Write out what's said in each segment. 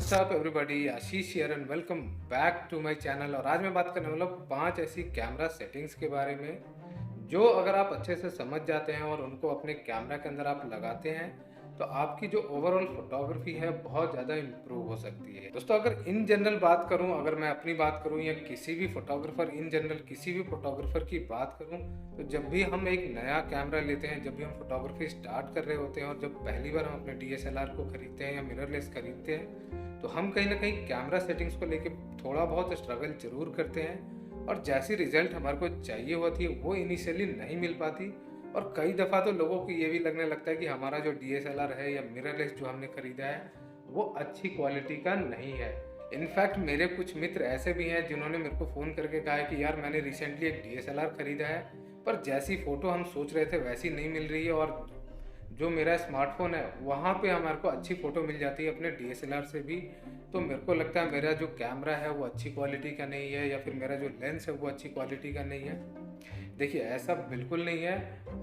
What's up everybody, Ashish here and welcome back to my channel. और आज मैं बात करने वाला हूँ 5 ऐसी कैमरा सेटिंग्स के बारे में जो अगर आप अच्छे से समझ जाते हैं और उनको अपने कैमरा के अंदर आप लगाते हैं तो आपकी जो ओवरऑल फोटोग्राफी है बहुत ज़्यादा इम्प्रूव हो सकती है। दोस्तों, अगर इन जनरल बात करूं, अगर मैं अपनी बात करूं या किसी भी फोटोग्राफर इन जनरल किसी भी फोटोग्राफर की बात करूं, तो जब भी हम एक नया कैमरा लेते हैं, जब भी हम फोटोग्राफी स्टार्ट कर रहे होते हैं और जब पहली बार हम अपने DSLR को खरीदते हैं या मिररलेस खरीदते हैं, तो हम कहीं ना कहीं कैमरा सेटिंग्स को लेके थोड़ा बहुत स्ट्रगल जरूर करते हैं और जैसी रिजल्ट हमारे को चाहिए होती है वो इनिशियली नहीं मिल पाती। और कई दफ़ा तो लोगों को ये भी लगने लगता है कि हमारा जो DSLR है या मिररलेस जो हमने ख़रीदा है वो अच्छी क्वालिटी का नहीं है। इनफैक्ट मेरे कुछ मित्र ऐसे भी हैं जिन्होंने मेरे को फ़ोन करके कहा है कि यार मैंने रिसेंटली एक DSLR ख़रीदा है, पर जैसी फ़ोटो हम सोच रहे थे वैसी नहीं मिल रही है, और जो मेरा स्मार्टफोन है वहाँ पे हमारे को अच्छी फ़ोटो मिल जाती है अपने DSLR से भी। तो मेरे को लगता है मेरा जो कैमरा है वो अच्छी क्वालिटी का नहीं है या फिर मेरा जो लेंस है वो अच्छी क्वालिटी का नहीं है। देखिए, ऐसा बिल्कुल नहीं है।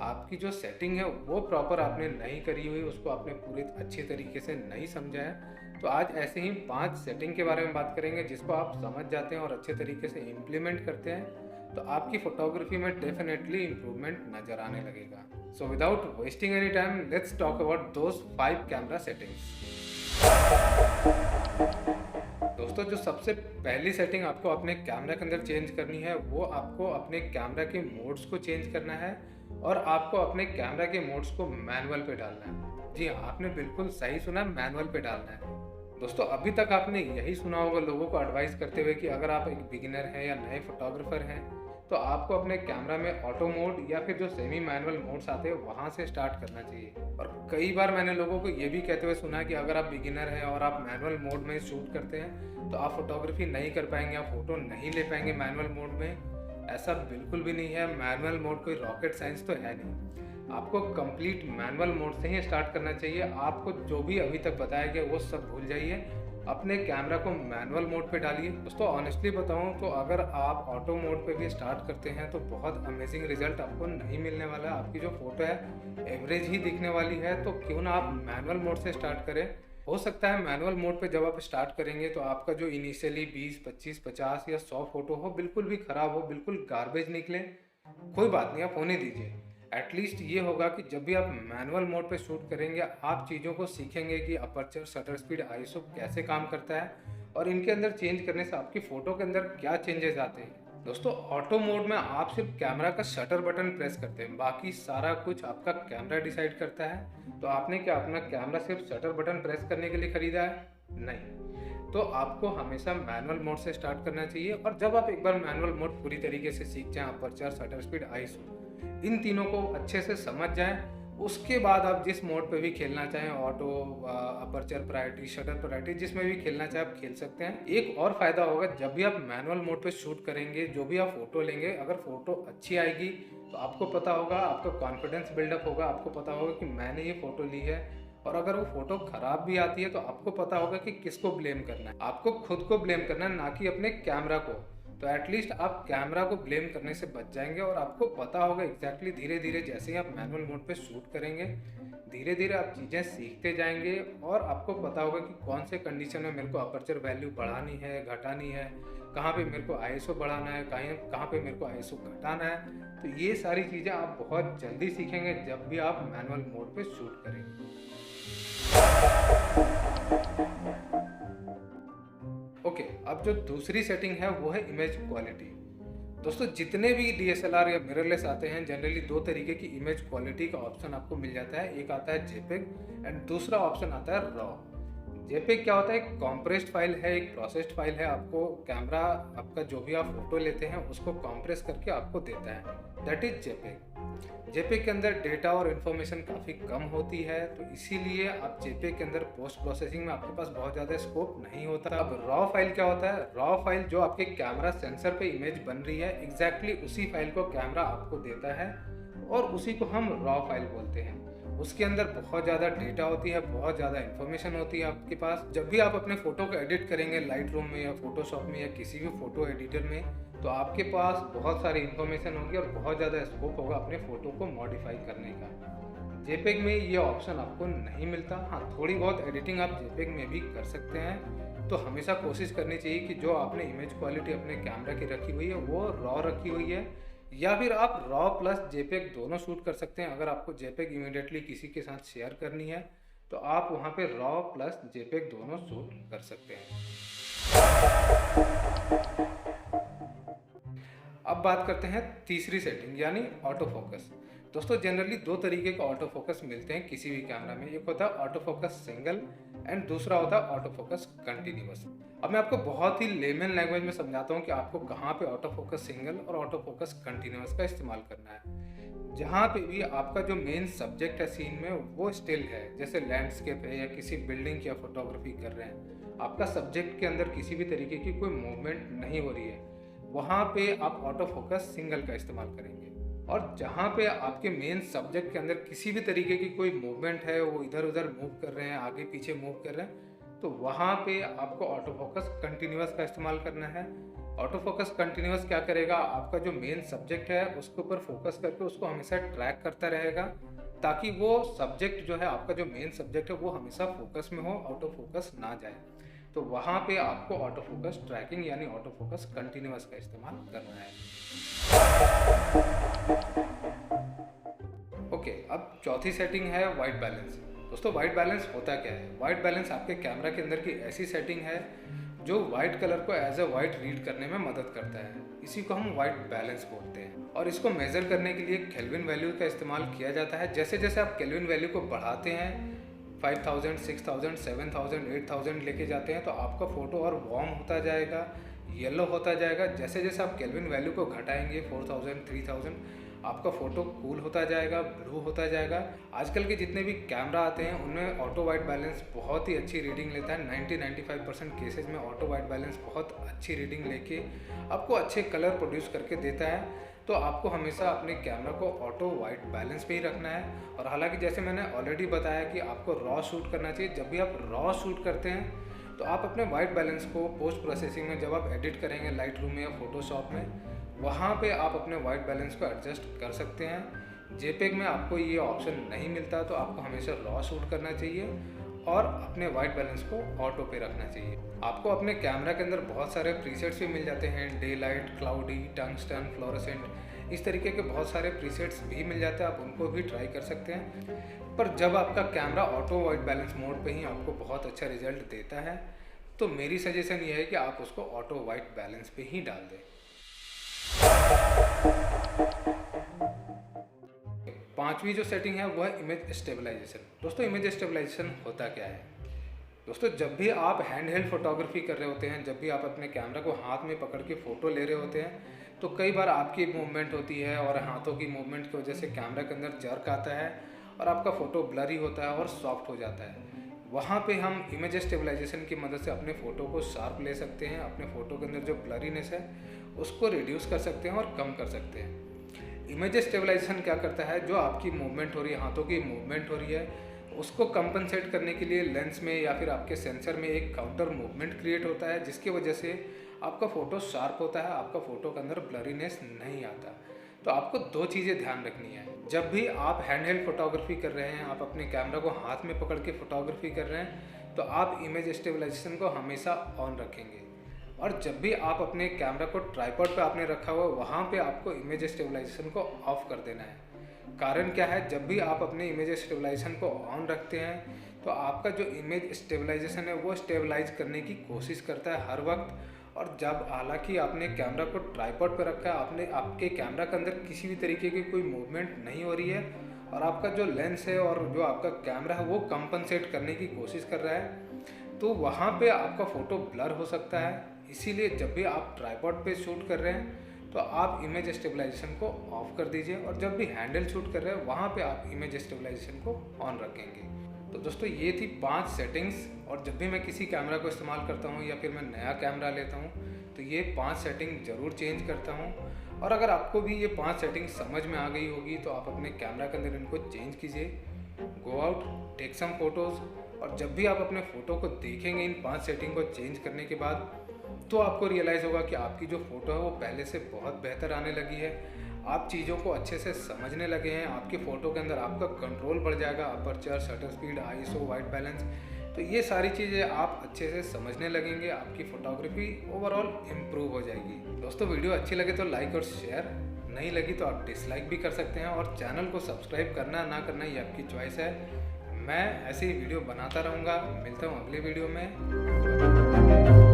आपकी जो सेटिंग है वो प्रॉपर आपने नहीं करी हुई, उसको आपने पूरे अच्छे तरीके से नहीं समझा है। तो आज ऐसे ही 5 सेटिंग के बारे में बात करेंगे जिसको आप समझ जाते हैं और अच्छे तरीके से इम्प्लीमेंट करते हैं तो आपकी फोटोग्राफी में डेफिनेटली इम्प्रूवमेंट नज़र आने लगेगा। So without wasting any time, let's talk about those 5 camera settings. दोस्तों, जो सबसे पहली सेटिंग आपको अपने कैमरा के अंदर चेंज करनी है वो आपको अपने कैमरा के मोड्स को चेंज करना है और आपको अपने कैमरा के मोड्स को मैनुअल पे डालना है। जी हाँ, आपने बिल्कुल सही सुना, मैनुअल पे डालना है। दोस्तों, अभी तक आपने यही सुना होगा लोगों को एडवाइस करते हुए कि अगर आप एक बिगिनर हैं या नए फोटोग्राफर हैं तो आपको अपने कैमरा में ऑटो मोड या फिर जो सेमी मैनुअल मोड्स आते हैं वहाँ से स्टार्ट करना चाहिए। और कई बार मैंने लोगों को ये भी कहते हुए सुना है कि अगर आप बिगिनर हैं और आप मैनुअल मोड में शूट करते हैं तो आप फोटोग्राफी नहीं कर पाएंगे, आप फोटो नहीं ले पाएंगे मैनुअल मोड में। ऐसा बिल्कुल भी नहीं है। मैनुअल मोड कोई रॉकेट साइंस तो है नहीं। आपको कंप्लीट मैनुअल मोड से ही स्टार्ट करना चाहिए। आपको जो भी अभी तक बताया गया वो सब भूल जाइए, अपने कैमरा को मैनुअल मोड पे डालिए। दोस्तों, ऑनेस्टली बताऊं तो अगर आप ऑटो मोड पे भी स्टार्ट करते हैं तो बहुत अमेजिंग रिजल्ट आपको नहीं मिलने वाला। आपकी जो फोटो है एवरेज ही दिखने वाली है। तो क्यों ना आप मैनुअल मोड से स्टार्ट करें। हो सकता है मैनुअल मोड पे जब आप स्टार्ट करेंगे तो आपका जो इनिशियली 20, 25, 50 या 100 फोटो हो बिल्कुल भी ख़राब हो, बिल्कुल गार्बेज निकले, कोई बात नहीं, आप होने दीजिए। एटलीस्ट ये होगा कि जब भी आप मैनुअल मोड पे शूट करेंगे आप चीज़ों को सीखेंगे कि अपर्चर, शटर स्पीड, ISO कैसे काम करता है और इनके अंदर चेंज करने से आपकी फ़ोटो के अंदर क्या चेंजेस आते हैं। दोस्तों, ऑटो मोड में आप सिर्फ कैमरा का शटर बटन प्रेस करते हैं, बाकी सारा कुछ आपका कैमरा डिसाइड करता है। तो आपने क्या अपना कैमरा सिर्फ शटर बटन प्रेस करने के लिए ख़रीदा है? नहीं। तो आपको हमेशा मैनुअल मोड से स्टार्ट करना चाहिए। और जब आप एक बार मैनुअल मोड पूरी तरीके से सीख जाएं, अपर्चर, शटर स्पीड, ISO इन तीनों को अच्छे से समझ जाएं, उसके बाद आप जिस मोड पे भी खेलना चाहें, auto, aperture priority, shutter priority, जिसमें भी खेलना चाहें आप खेल सकते हैं। एक और फ़ायदा होगा, जब भी आप मैनुअल मोड पे शूट करेंगे, जो भी आप फ़ोटो लेंगे, अगर फ़ोटो अच्छी आएगी तो आपको पता होगा, आपका कॉन्फिडेंस बिल्डअप होगा, आपको पता होगा कि मैंने ये फ़ोटो ली है। और अगर वो फ़ोटो ख़राब भी आती है तो आपको पता होगा कि किसको ब्लेम करना है। आपको खुद को ब्लेम करना है, ना कि अपने कैमरा को। तो एटलीस्ट आप कैमरा को ब्लेम करने से बच जाएंगे और आपको पता होगा एग्जैक्टली धीरे धीरे जैसे ही आप मैनुअल मोड पे शूट करेंगे धीरे धीरे आप चीज़ें सीखते जाएंगे और आपको पता होगा कि कौन से कंडीशन में मेरे को अपर्चर वैल्यू बढ़ानी है, घटानी है, कहाँ पे मेरे को ISO बढ़ाना है, कहाँ पे मेरे को ISO घटाना है। तो ये सारी चीज़ें आप बहुत जल्दी सीखेंगे जब भी आप मैनुअल मोड पे शूट करेंगे। ओके, अब जो दूसरी सेटिंग है वो है इमेज क्वालिटी। दोस्तों, जितने भी DSLR या मिररलेस आते हैं जनरली 2 तरीके की इमेज क्वालिटी का ऑप्शन आपको मिल जाता है। एक आता है JPEG एंड दूसरा ऑप्शन आता है RAW। JPEG क्या होता है? एक कॉम्प्रेस्ड फाइल है, एक प्रोसेस्ड फाइल है। आपको कैमरा, आपका जो भी आप फोटो लेते हैं उसको कॉम्प्रेस करके आपको देता है, दैट इज JPEG। JPEG के अंदर डेटा और इन्फॉर्मेशन काफ़ी कम होती है, तो इसीलिए आप JPEG के अंदर पोस्ट प्रोसेसिंग में आपके पास बहुत ज़्यादा स्कोप नहीं होता। अब रॉ फाइल क्या होता है? रॉ फाइल जो आपके कैमरा सेंसर पे इमेज बन रही है एग्जैक्टली उसी फाइल को कैमरा आपको देता है और उसी को हम रॉ फाइल बोलते हैं। उसके अंदर बहुत ज़्यादा डेटा होती है, बहुत ज़्यादा इन्फॉर्मेशन होती है आपके पास। जब भी आप अपने फ़ोटो को एडिट करेंगे लाइट रूम में या फोटोशॉप में या किसी भी फ़ोटो एडिटर में, तो आपके पास बहुत सारी इन्फॉर्मेशन होगी और बहुत ज़्यादा स्कोप होगा अपने फ़ोटो को मॉडिफाई करने का। JPEG में ये ऑप्शन आपको नहीं मिलता। हाँ, थोड़ी बहुत एडिटिंग आप JPEG में भी कर सकते हैं, तो हमेशा कोशिश करनी चाहिए कि जो आपने इमेज क्वालिटी अपने कैमरा की रखी हुई है वो रॉ रखी हुई है, या फिर आप रॉ प्लस जेपेग दोनों शूट कर सकते हैं। अगर आपको जेपेग इमीडिएटली किसी के साथ शेयर करनी है तो आप वहाँ पे रॉ प्लस जेपेग दोनों शूट कर सकते हैं। अब बात करते हैं तीसरी सेटिंग यानी ऑटो फोकस। दोस्तों जनरली दो तरीके का ऑटो फोकस मिलते हैं किसी भी कैमरा में। एक होता है ऑटो फोकस सिंगल एंड दूसरा होता है ऑटो फोकस कंटिन्यूअस। अब मैं आपको बहुत ही लेमन लैंग्वेज में समझाता हूँ कि आपको कहाँ पे ऑटो फोकस सिंगल और ऑटो फोकस कंटिन्यूअस का इस्तेमाल करना है। जहाँ पे भी आपका जो मेन सब्जेक्ट है सीन में वो स्टिल है, जैसे लैंडस्केप है या किसी बिल्डिंग की आप फोटोग्राफी कर रहे हैं, आपका सब्जेक्ट के अंदर किसी भी तरीके की कोई मूवमेंट नहीं हो रही है, वहाँ पे आप ऑटो फोकस सिंगल का इस्तेमाल करेंगे। और जहाँ पे आपके मेन सब्जेक्ट के अंदर किसी भी तरीके की कोई मूवमेंट है, वो इधर उधर मूव कर रहे हैं, आगे पीछे मूव कर रहे हैं, तो वहाँ पे आपको ऑटो फोकस कंटिन्यूअस का इस्तेमाल करना है। ऑटो फोकस कंटिन्यूअस क्या करेगा, आपका जो मेन सब्जेक्ट है उसके ऊपर फोकस करके उसको हमेशा ट्रैक करता रहेगा, ताकि वो सब्जेक्ट जो है, आपका जो मेन सब्जेक्ट है वो हमेशा फोकस में हो, आउट ऑफ फोकस ना जाए। तो वहाँ पे आपको ऑटो फोकस ट्रैकिंग यानी ऑटो फोकस कंटिन्यूअस का इस्तेमाल करना है। ओके, अब चौथी सेटिंग है वाइट बैलेंस। दोस्तों वाइट बैलेंस होता क्या है? वाइट बैलेंस आपके कैमरा के अंदर की ऐसी सेटिंग है जो वाइट कलर को एज अ वाइट रीड करने में मदद करता है। इसी को हम वाइट बैलेंस बोलते हैं और इसको मेजर करने के लिए केल्विन वैल्यू का इस्तेमाल किया जाता है। जैसे जैसे आप केल्विन वैल्यू को बढ़ाते हैं, 5000, 6000, 7000, 8000 लेके जाते हैं, तो आपका फ़ोटो और वार्म होता जाएगा, येलो होता जाएगा। जैसे जैसे आप केल्विन वैल्यू को घटाएंगे 4000, 3000, आपका फ़ोटो कूल होता जाएगा, ब्लू होता जाएगा। आजकल के जितने भी कैमरा आते हैं उनमें ऑटो वाइट बैलेंस बहुत ही अच्छी रीडिंग लेता है। 90-95% केसेज में ऑटो वाइट बैलेंस बहुत अच्छी रीडिंग लेके आपको अच्छे कलर प्रोड्यूस करके देता है। तो आपको हमेशा अपने कैमरा को ऑटो वाइट बैलेंस पे ही रखना है। और हालांकि जैसे मैंने ऑलरेडी बताया कि आपको रॉ शूट करना चाहिए, जब भी आप रॉ शूट करते हैं तो आप अपने वाइट बैलेंस को पोस्ट प्रोसेसिंग में जब आप एडिट करेंगे लाइट रूम में या फोटोशॉप में, वहाँ पे आप अपने वाइट बैलेंस को एडजस्ट कर सकते हैं। जेपेग में आपको ये ऑप्शन नहीं मिलता, तो आपको हमेशा रॉ शूट करना चाहिए और अपने वाइट बैलेंस को ऑटो पे रखना चाहिए। आपको अपने कैमरा के अंदर बहुत सारे प्रीसेट्स भी मिल जाते हैं, day light, cloudy, tungsten, fluorescent, इस तरीके के बहुत सारे प्रीसेट्स भी मिल जाते हैं। आप उनको भी ट्राई कर सकते हैं। पर जब आपका camera auto white balance mode पे ही आपको बहुत अच्छा रिजल्ट देता है, तो मेरी सजेशन ये है कि आप उसको ऑटो वाइट बैलेंस पे ही डाल दें। पांचवी जो सेटिंग है वो है इमेज स्टेबलाइजेशन। दोस्तों इमेज स्टेबलाइजेशन होता क्या है? दोस्तों जब भी आप हैंड हेल्ड फोटोग्राफी कर रहे होते हैं, जब भी आप अपने कैमरा को हाथ में पकड़ के फ़ोटो ले रहे होते हैं, तो कई बार आपकी मूवमेंट होती है और हाथों की मूवमेंट की वजह से कैमरा के अंदर जर्क आता है और आपका फ़ोटो ब्लरी होता है और सॉफ्ट हो जाता है। वहाँ पे हम इमेज स्टेबलाइजेशन की मदद से अपने फ़ोटो को शार्प ले सकते हैं, अपने फ़ोटो के अंदर जो ब्लरीनेस है उसको रिड्यूस कर सकते हैं और कम कर सकते हैं। इमेज स्टेबलाइजेशन क्या करता है, जो आपकी मूवमेंट हो रही है, हाथों की मूवमेंट हो रही है, उसको कंपनसेट करने के लिए लेंस में या फिर आपके सेंसर में एक काउंटर मूवमेंट क्रिएट होता है, जिसकी वजह से आपका फ़ोटो शार्प होता है, आपका फ़ोटो के अंदर ब्लरीनेस नहीं आता। तो आपको दो चीज़ें ध्यान रखनी है। जब भी आप हैंड हेल्ड फोटोग्राफी कर रहे हैं, आप अपने कैमरा को हाथ में पकड़ के फोटोग्राफी कर रहे हैं, तो आप इमेज स्टेबलाइजेशन को हमेशा ऑन रखेंगे। और जब भी आप अपने कैमरा को ट्राइपॉड पे आपने रखा हुआ, वहाँ पे आपको इमेज स्टेबलाइजेशन को ऑफ कर देना है। कारण क्या है, जब भी आप अपने इमेज स्टेबलाइजेशन को ऑन रखते हैं तो आपका जो इमेज स्टेबलाइजेशन है वो स्टेबलाइज करने की कोशिश करता है हर वक्त। और जब हालांकि आपने कैमरा को ट्राइपॉड पे रखा है, आपके कैमरा के अंदर किसी भी तरीके की कोई मूवमेंट नहीं हो रही है और आपका जो लेंस है और जो आपका कैमरा है वो कंपनसेट करने की कोशिश कर रहा है, तो वहाँ पे आपका फ़ोटो ब्लर हो सकता है। इसीलिए जब भी आप ट्राइपॉड पे शूट कर रहे हैं तो आप इमेज स्टेबलाइजेशन को ऑफ कर दीजिए, और जब भी हैंडल शूट कर रहे हैं वहाँ पे आप इमेज स्टेबलाइजेशन को ऑन रखेंगे। तो दोस्तों ये थी 5 सेटिंग्स, और जब भी मैं किसी कैमरा को इस्तेमाल करता हूँ या फिर मैं नया कैमरा लेता हूँ तो ये 5 सेटिंग ज़रूर चेंज करता हूँ। और अगर आपको भी ये 5 सेटिंग समझ में आ गई होगी तो आप अपने कैमरा के अंदर इनको चेंज कीजिए, go out, take some photos, और जब भी आप अपने फ़ोटो को देखेंगे इन 5 सेटिंग को चेंज करने के बाद, तो आपको रियलाइज़ होगा कि आपकी जो फ़ोटो है वो पहले से बहुत बेहतर आने लगी है। आप चीज़ों को अच्छे से समझने लगे हैं, आपके फ़ोटो के अंदर आपका कंट्रोल बढ़ जाएगा, aperture, shutter speed, ISO, white balance, तो ये सारी चीज़ें आप अच्छे से समझने लगेंगे, आपकी फ़ोटोग्राफी ओवरऑल इम्प्रूव हो जाएगी। दोस्तों वीडियो अच्छी लगे तो लाइक और शेयर, नहीं लगी तो आप डिसलाइक भी कर सकते हैं, और चैनल को सब्सक्राइब करना ना करना ये आपकी चॉइस है। मैं ऐसे ही वीडियो बनाता रहूँगा। मिलता हूँ अगले वीडियो में।